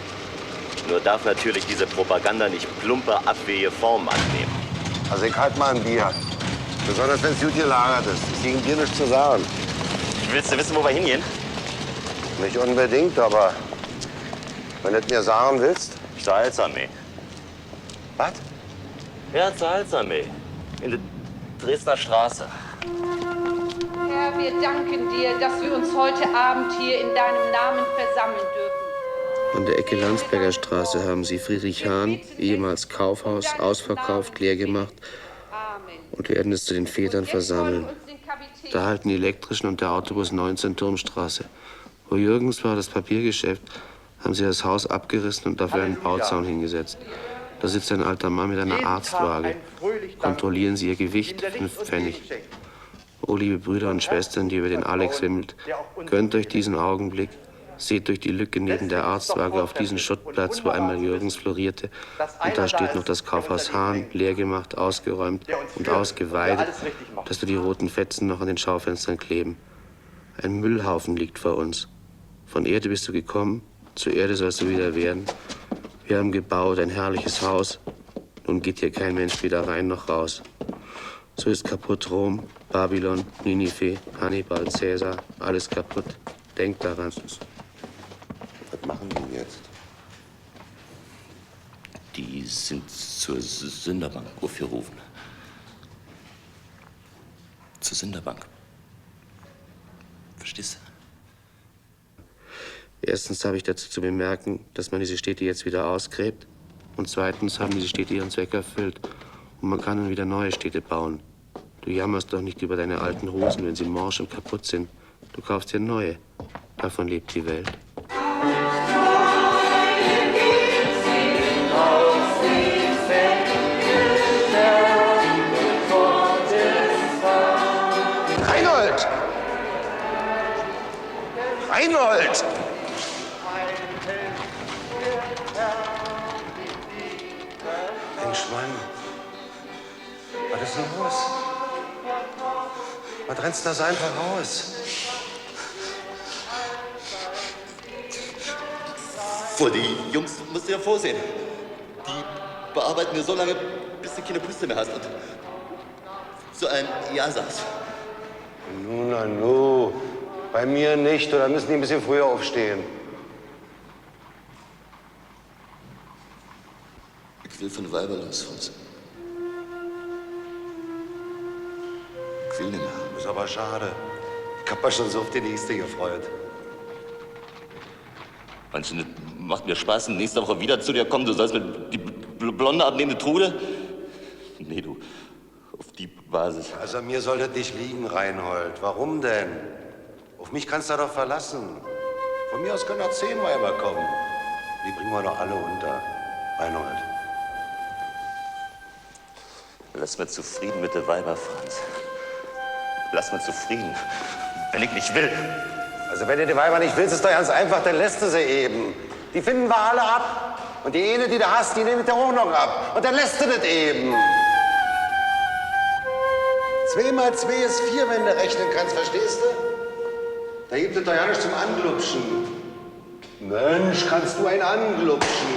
Nur darf natürlich diese Propaganda nicht plumpe, abwegige Formen annehmen. Also ich halt mal ein Bier. Besonders wenn es gut gelagert ist. Ist gegen Bier nichts zu sagen. Willst du wissen, wo wir hingehen? Nicht unbedingt, aber wenn du es mir sagen willst. Zur Halsarmee. Was? Ja, zur Halsarmee. In der Dresdner Straße. Herr, wir danken dir, dass wir uns heute Abend hier in deinem Namen versammeln dürfen. An der Ecke Landsberger Straße haben sie Friedrich Hahn, ehemals Kaufhaus, ausverkauft, leer gemacht und werden es zu den Vätern versammeln. Da halten die Elektrischen und der Autobus 19 Turmstraße. Wo Jürgens war das Papiergeschäft, haben sie das Haus abgerissen und dafür einen Bauzaun hingesetzt. Da sitzt ein alter Mann mit einer Arztwaage. Kontrollieren Sie Ihr Gewicht, 5 Pfennig. Oh, liebe Brüder und Schwestern, die über den Alex wimmelt, gönnt euch diesen Augenblick. Seht durch die Lücke neben der Arztwaage auf diesen Schuttplatz, wo einmal Jürgens florierte. Und da steht noch das Kaufhaus Hahn, leer gemacht, ausgeräumt und ausgeweidet, dass nur die roten Fetzen noch an den Schaufenstern kleben. Ein Müllhaufen liegt vor uns. Von Erde bist du gekommen, zur Erde sollst du wieder werden. Wir haben gebaut, ein herrliches Haus. Nun geht hier kein Mensch weder rein noch raus. So ist kaputt Rom, Babylon, Ninive, Hannibal, Cäsar, alles kaputt. Denkt daran. Was machen die jetzt? Die sind zur Sünderbank aufgerufen. Zur Sünderbank. Verstehst du? Erstens habe ich dazu zu bemerken, dass man diese Städte jetzt wieder ausgräbt. Und zweitens haben diese Städte ihren Zweck erfüllt. Und man kann nun wieder neue Städte bauen. Du jammerst doch nicht über deine alten Hosen, wenn sie morsch und kaputt sind. Du kaufst dir neue. Davon lebt die Welt. Reinhold! Reinhold! Mensch, Mann. Was ist denn los? Was rennst du da so einfach raus? Vor die Jungs musst du ja vorsehen. Die bearbeiten dir so lange, bis du keine Puste mehr hast. Und so ein Ja sagst. Nu, na, nu. Bei mir nicht, oder müssen die ein bisschen früher aufstehen? Ich will von Weiber los, Franz. Ich will nicht mehr. Ist aber schade. Ich hab mich schon so auf die nächste gefreut. Meinst du nicht, Macht mir Spaß, nächste Woche wieder zu dir kommen. Du sollst mir die blonde abnehmende Trude? Nee, du. Auf die Basis. Also an mir soll das nicht liegen, Reinhold. Warum denn? Auf mich kannst du doch verlassen. Von mir aus können auch 10 Weiber kommen. Die bringen wir doch alle unter. Reinhold. Lass mir zufrieden mit der Weiber, Franz. Lass mir zufrieden, wenn ich nicht will. Also wenn du die Weiber nicht willst, ist doch ganz einfach, dann lässt du sie eben. Die finden wir alle ab. Und die eine, die du hast, die nimmt du auch noch ab. Und dann lässt du das eben. 2 mal 2 ist 4, wenn du rechnen kannst, verstehst du? Da gibt es doch ja nicht zum Anglupschen. Mensch, kannst du einen anglupschen?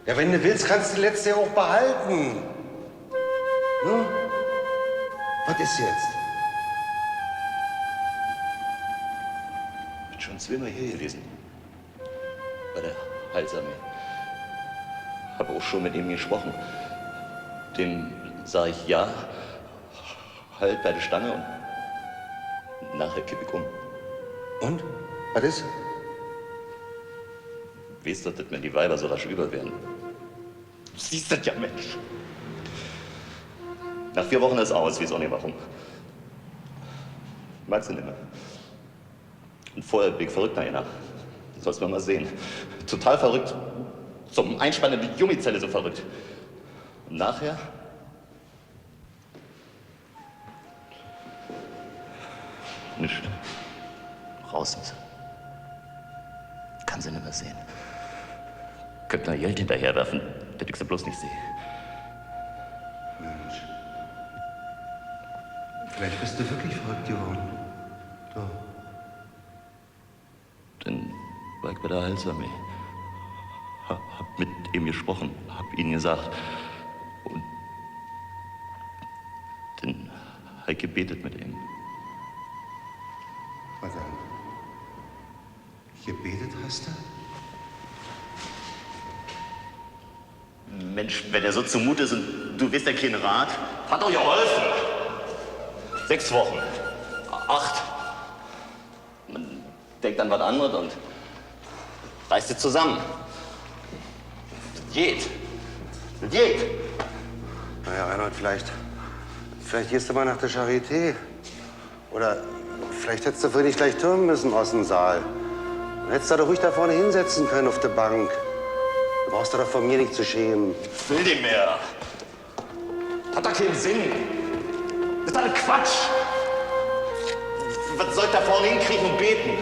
Ja, wenn du willst, kannst du die letzte auch behalten. Hm? Was ist jetzt? Ich bin schon 2-mal hier gewesen. Bei der Heilsarmee. Habe auch schon mit ihm gesprochen. Dem sage ich ja, halt bei der Stange und nachher kippe ich um. Und? Was ist? Weißt du, dass mir die Weiber so rasch über werden? Du siehst das ja, Mensch. Nach 4 Wochen ist aus, weiß auch nicht warum. Magst du nicht mehr. Und vorher bin ich verrückt nach einer. Das sollst du mal sehen. Total verrückt. Zum Einspannen in die Gummizelle so verrückt. Und nachher? Nicht. Raus mit sie. Kann sie nicht mehr sehen. Könnt nur Geld hinterherwerfen, dass ich sie bloß nicht sehe. Mensch. Vielleicht bist du wirklich verrückt geworden. So. Dann war ich bei der Heilsarmee. Hab mit ihm gesprochen, hab ihnen gesagt. Und dann hab ich gebetet mit ihm. Was dann? Gebetet hast du? Mensch, wenn er so zumute ist und du weißt ja keinen Rat, hat doch geholfen. 6 Wochen, 8. Man denkt an was anderes und reißt sich zusammen. Das geht. Das geht. Naja, Reinhold, vielleicht gehst du mal nach der Charité. Oder vielleicht hättest du für dich gleich türmen müssen aus dem Saal. Dann hättest du doch ruhig da vorne hinsetzen können auf der Bank. Du brauchst dich doch von mir nicht zu schämen. Ich will nicht mehr. Hat doch keinen Sinn. Das ist alles Quatsch. Was soll ich da vorne hinkriegen und beten?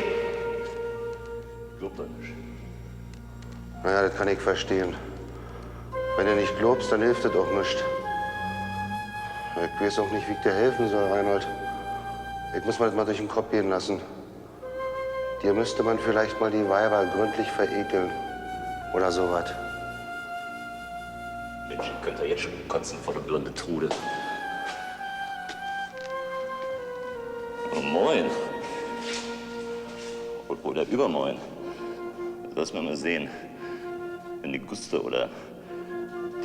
Glaubt doch nicht. Naja, das kann ich verstehen. Wenn du nicht glaubst, dann hilft das auch nicht. Ich weiß auch nicht, wie ich dir helfen soll, Reinhold. Ich muss mir das mal durch den Kopf gehen lassen. Dir müsste man vielleicht mal die Weiber gründlich verekeln. Oder sowas. Mensch, ihr könnt ja jetzt schon kotzen vor der blonde Trude. Oh, moin. Oder übermoin. Lass mal sehen. Wenn die Guste oder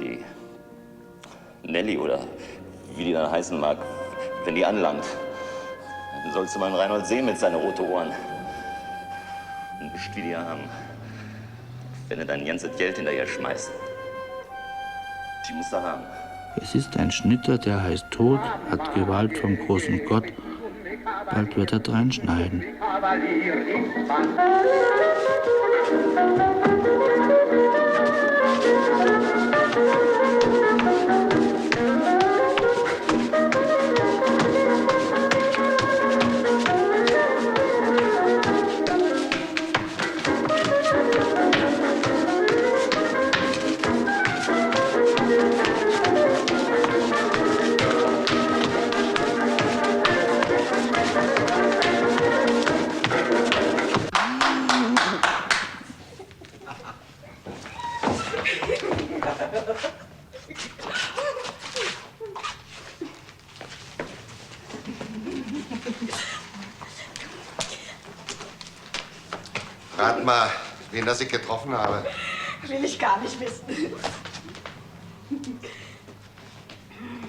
die Nelly oder wie die dann heißen mag, wenn die anlangt, dann sollst du mal einen Reinhold sehen mit seinen roten Ohren. Und nicht wie die haben. Wenn du dein ganzes Geld hinterher schmeißt. Die musst du haben. Es ist ein Schnitter, der heißt Tod, hat Gewalt vom großen Gott. Bald wird er dreinschneiden. Rat mal, wen das ich getroffen habe. Will ich gar nicht wissen.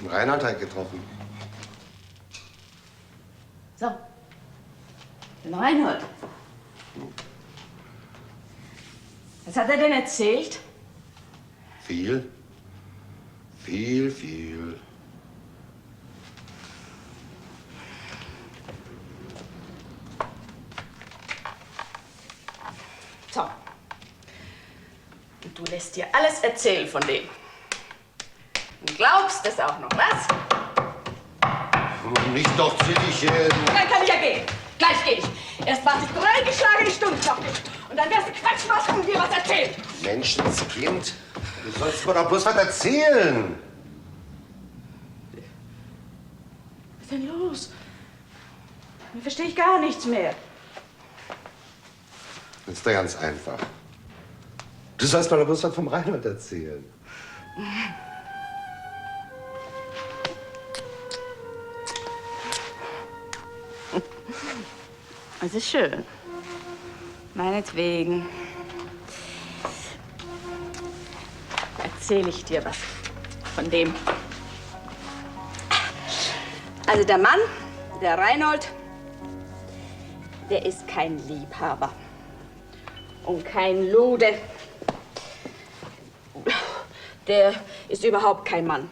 Reinhold hat getroffen. So. Den Reinhold. Was hat er denn erzählt? Viel. Viel. So. Und du lässt dir alles erzählen von dem. Und glaubst es auch noch, was? Nicht doch, Zittichen. Dann kann ich ja gehen. Gleich gehe ich. Erst warte ich 3 geschlagene Stunden auf dich. Und dann wirst du Quatsch machen und dir was erzählen. Menschenskind, du sollst mir doch bloß was erzählen. Was ist denn los? Mir verstehe ich gar nichts mehr. Das ist doch ganz einfach. Du sollst mir doch bloß was vom Reinhold erzählen. Es ist schön. Meinetwegen. Erzähle ich dir was von dem. Also der Mann, der Reinhold, der ist kein Liebhaber und kein Lude. Der ist überhaupt kein Mann.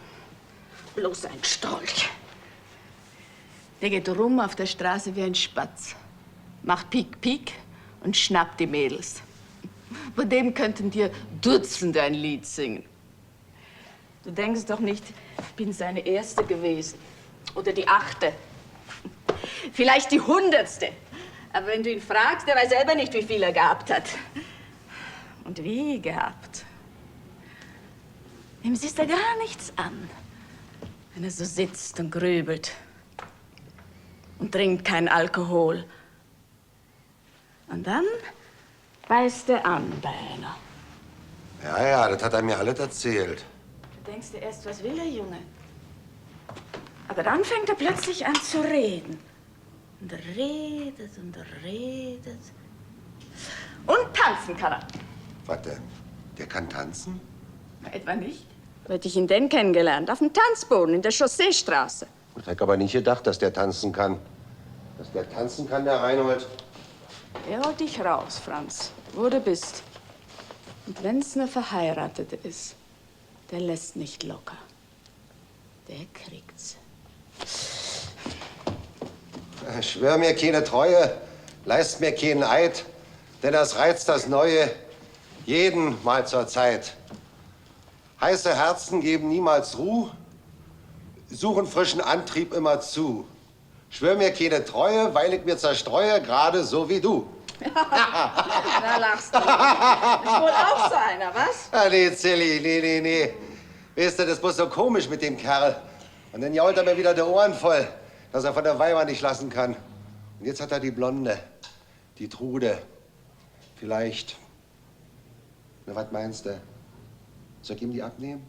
Bloß ein Strolch. Der geht rum auf der Straße wie ein Spatz. Macht Piek, Piek und schnappt die Mädels. Von dem könnten dir Dutzende ein Lied singen. Du denkst doch nicht, ich bin seine Erste gewesen. Oder die 8. Vielleicht die 100. Aber wenn du ihn fragst, der weiß selber nicht, wie viel er gehabt hat. Und wie gehabt. Ihm siehst du gar nichts an, wenn er so sitzt und grübelt. Und trinkt keinen Alkohol. Und dann beißt er an bei einer. Ja, das hat er mir alles erzählt. Du denkst dir erst, was will der Junge? Aber dann fängt er plötzlich an zu reden. Und er redet und er redet. Und tanzen kann er. Warte, der kann tanzen? Na, etwa nicht? Wo hätte ich ihn denn kennengelernt? Auf dem Tanzboden in der Chausseestraße. Ich hätte aber nicht gedacht, dass der tanzen kann. Dass der tanzen kann, der Reinhold. Er holt dich raus, Franz, wo du bist. Und wenn's eine Verheiratete ist, der lässt nicht locker. Der kriegt's. Schwör mir keine Treue, leist mir keinen Eid, denn das reizt das Neue jeden Mal zur Zeit. Heiße Herzen geben niemals Ruhe, suchen frischen Antrieb immer zu. Schwör mir keine Treue, weil ich mir zerstreue, gerade so wie du. Da lachst du. Ist wohl auch so einer, was? Ah, nee, Silly, nee. Weißt du, das ist bloß so komisch mit dem Kerl. Und dann jault er mir wieder die Ohren voll, dass er von der Weiber nicht lassen kann. Und jetzt hat er die Blonde, die Trude. Vielleicht. Na, was meinst du? Soll ich ihm die abnehmen?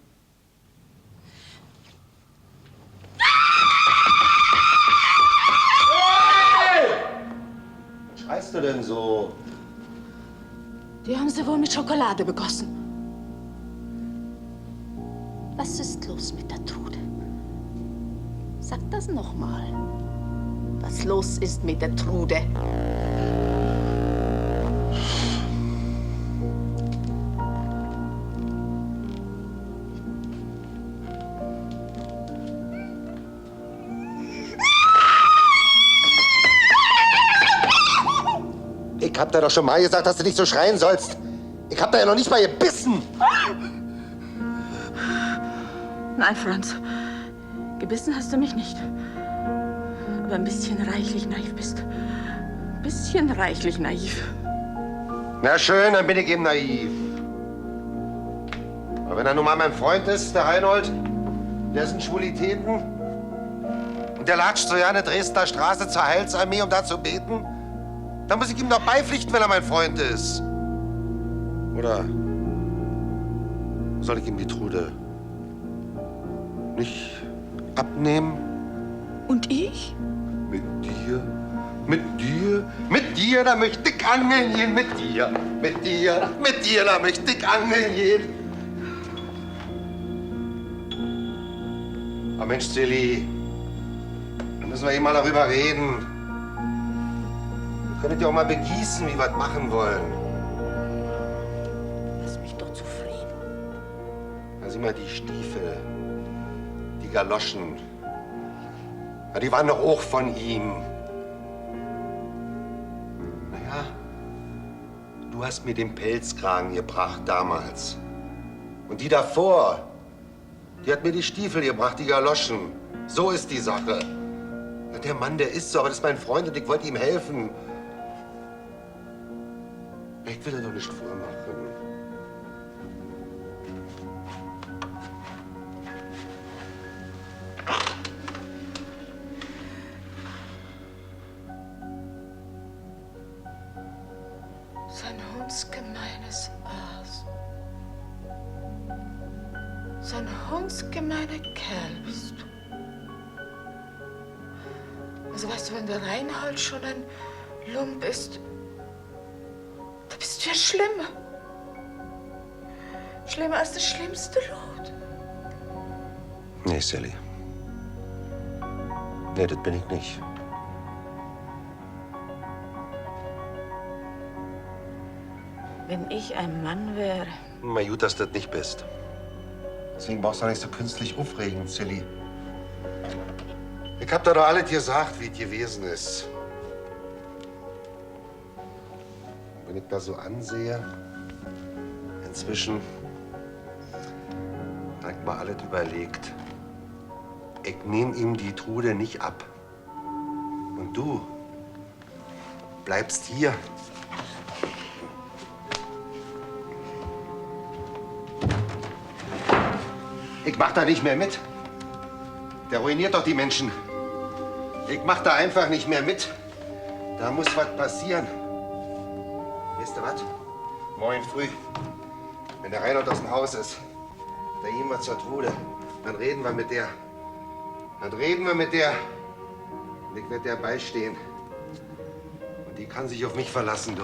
Was schreist du denn so? Die haben sie wohl mit Schokolade begossen. Was ist los mit der Trude? Sag das noch mal. Was los ist mit der Trude? Ich hab dir doch schon mal gesagt, dass du nicht so schreien sollst. Ich hab da ja noch nicht mal gebissen. Nein, Franz. Gebissen hast du mich nicht. Aber ein bisschen reichlich naiv bist. Ein bisschen reichlich naiv. Na schön, dann bin ich eben naiv. Aber wenn er nun mal mein Freund ist, der Reinhold, der sind Schwulitäten. Und der latscht so gerne Dresdner Straße zur Heilsarmee, um da zu beten, dann muss ich ihm doch beipflichten, wenn er mein Freund ist. Oder soll ich ihm die Trude nicht abnehmen? Und ich? Mit dir? Mit dir, da möchte ich angeln gehen. Mit dir, da möchte ich angeln gehen. Aber Mensch, Silly, da müssen wir eben mal darüber reden. Wir können ja auch mal begießen, wie wir es machen wollen. Sieh mal, die Stiefel, die Galoschen, ja, die waren doch auch von ihm. Naja, du hast mir den Pelzkragen gebracht damals. Und die davor, die hat mir die Stiefel gebracht, die Galoschen. So ist die Sache. Ja, der Mann, der ist so, aber das ist mein Freund und ich wollte ihm helfen. Ich will dir doch nicht vormachen. Sein hundsgemeines Aas. Sein hundsgemeiner Kerl bist du. Also weißt du, wenn der Reinhold schon ein Lump ist, da bist du ja schlimmer. Schlimmer als das schlimmste Lot. Nee, Sally. Nee, das bin ich nicht. Wenn ich ein Mann wäre. Mal gut, dass du das nicht bist. Deswegen brauchst du nicht so künstlich aufregen, Silly. Ich hab dir doch alles gesagt, wie es gewesen ist. Wenn ich das so ansehe, inzwischen hab ich mal alles überlegt. Ich nehm ihm die Trude nicht ab. Und du bleibst hier. Ich mach da nicht mehr mit. Der ruiniert doch die Menschen. Ich mach da einfach nicht mehr mit. Da muss was passieren. Weißt du was? Morgen früh, wenn der Reinhold aus dem Haus ist, da gehen wir zur Trude. Dann reden wir mit der. Dann reden wir mit der. Und ich werde der beistehen. Und die kann sich auf mich verlassen, du.